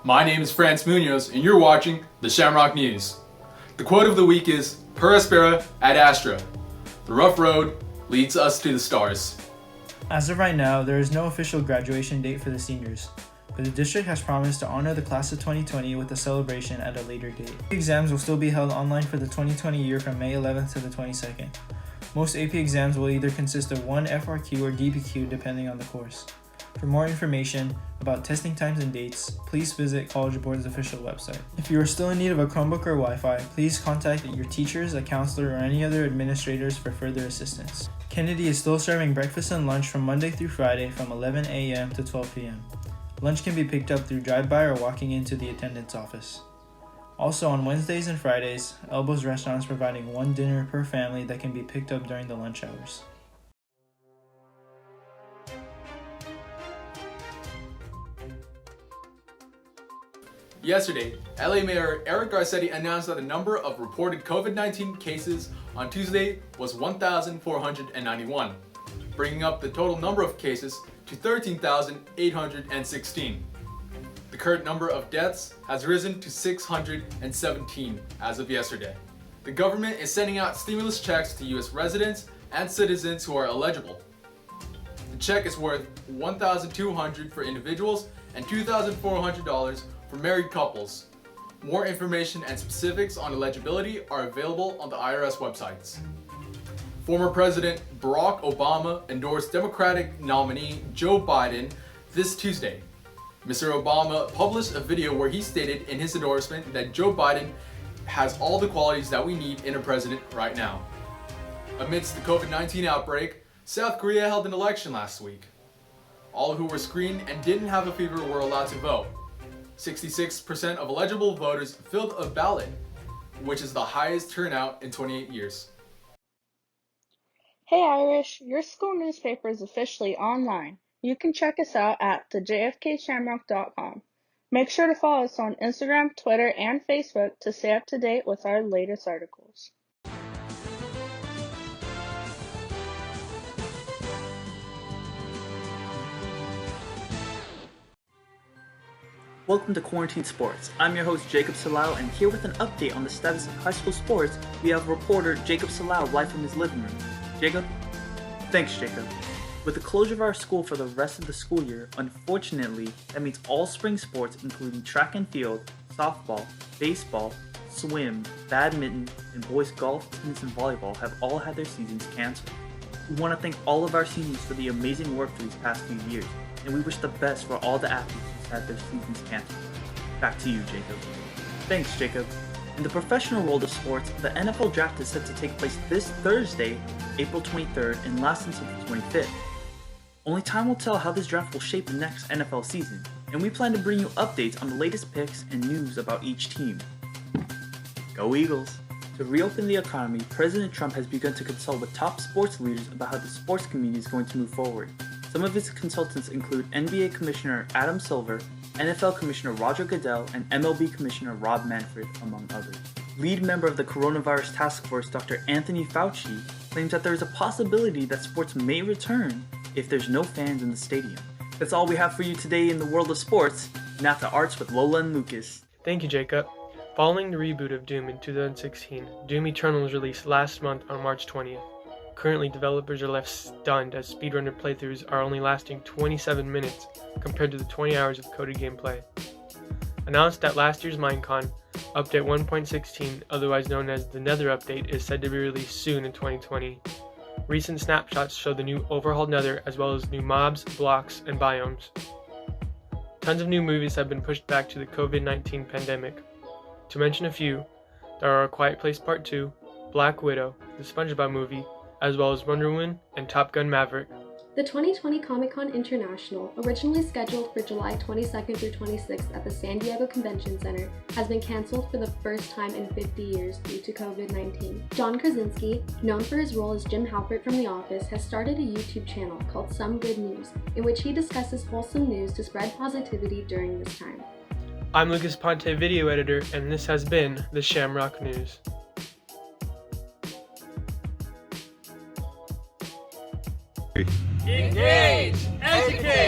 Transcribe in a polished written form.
My name is France Munoz, and you're watching the Shamrock News. The quote of the week is, Per aspera ad astra. The rough road leads us to the stars. As of right now, there is no official graduation date for the seniors, but the district has promised to honor the class of 2020 with a celebration at a later date. Exams will still be held online for the 2020 year from May 11th to the 22nd. Most AP exams will either consist of one FRQ or DBQ depending on the course. For more information about testing times and dates, please visit College Board's official website. If you are still in need of a Chromebook or Wi-Fi, please contact your teachers, a counselor, or any other administrators for further assistance. Kennedy is still serving breakfast and lunch from Monday through Friday from 11 a.m. to 12 p.m. Lunch can be picked up through drive-by or walking into the attendant's office. Also on Wednesdays and Fridays, Elbow's Restaurant is providing one dinner per family that can be picked up during the lunch hours. Yesterday, LA Mayor Eric Garcetti announced that the number of reported COVID-19 cases on Tuesday was 1,491, bringing up the total number of cases to 13,816. The current number of deaths has risen to 617 as of yesterday. The government is sending out stimulus checks to U.S. residents and citizens who are eligible. The check is worth $1,200 for individuals and $2,400 for married couples. More information and specifics on eligibility are available on the IRS websites. Former President Barack Obama endorsed Democratic nominee Joe Biden this Tuesday. Mr. Obama published a video where he stated in his endorsement that Joe Biden has all the qualities that we need in a president right now. Amidst the COVID-19 outbreak, South Korea held an election last week. All who were screened and didn't have a fever were allowed to vote. 66% of eligible voters filled a ballot, which is the highest turnout in 28 years. Hey Irish, your school newspaper is officially online. You can check us out at thejfkshamrock.com. Make sure to follow us on Instagram, Twitter, and Facebook to stay up to date with our latest articles. Welcome to Quarantine Sports. I'm your host Jacob Salau, and here with an update on the status of high school sports, we have reporter Jacob Salau live from his living room. Jacob? Thanks, Jacob. With the closure of our school for the rest of the school year, unfortunately, that means all spring sports including track and field, softball, baseball, swim, badminton, and boys golf, tennis, and volleyball have all had their seasons canceled. We want to thank all of our seniors for the amazing work for these past few years, and we wish the best for all the athletes who had their seasons canceled. Back to you, Jacob. Thanks, Jacob. In the professional world of sports, the NFL draft is set to take place this Thursday, April 23rd, and last until the 25th. Only time will tell how this draft will shape the next NFL season, and we plan to bring you updates on the latest picks and news about each team. Go Eagles! To reopen the economy, President Trump has begun to consult with top sports leaders about how the sports community is going to move forward. Some of his consultants include NBA Commissioner Adam Silver, NFL Commissioner Roger Goodell, and MLB Commissioner Rob Manfred, among others. Lead member of the Coronavirus Task Force, Dr. Anthony Fauci, claims that there is a possibility that sports may return if there's no fans in the stadium. That's all we have for you today in the world of sports. Now to arts with Lola and Lucas. Thank you, Jacob. Following the reboot of Doom in 2016, Doom Eternal was released last month on March 20th. Currently, developers are left stunned as speedrunner playthroughs are only lasting 27 minutes compared to the 20 hours of coded gameplay. Announced at last year's Minecon, Update 1.16, otherwise known as the Nether Update, is said to be released soon in 2020. Recent snapshots show the new overhauled Nether as well as new mobs, blocks, and biomes. Tons of new movies have been pushed back to the COVID-19 pandemic. To mention a few, there are A Quiet Place Part 2, Black Widow, the SpongeBob movie, as well as Wonder Woman and Top Gun Maverick. The 2020 Comic-Con International, originally scheduled for July 22nd through 26th at the San Diego Convention Center, has been canceled for the first time in 50 years due to COVID-19. John Krasinski, known for his role as Jim Halpert from The Office, has started a YouTube channel called Some Good News, in which he discusses wholesome news to spread positivity during this time. I'm Lukas Ponte, video editor, and this has been the Shamrock News. Engage, educate.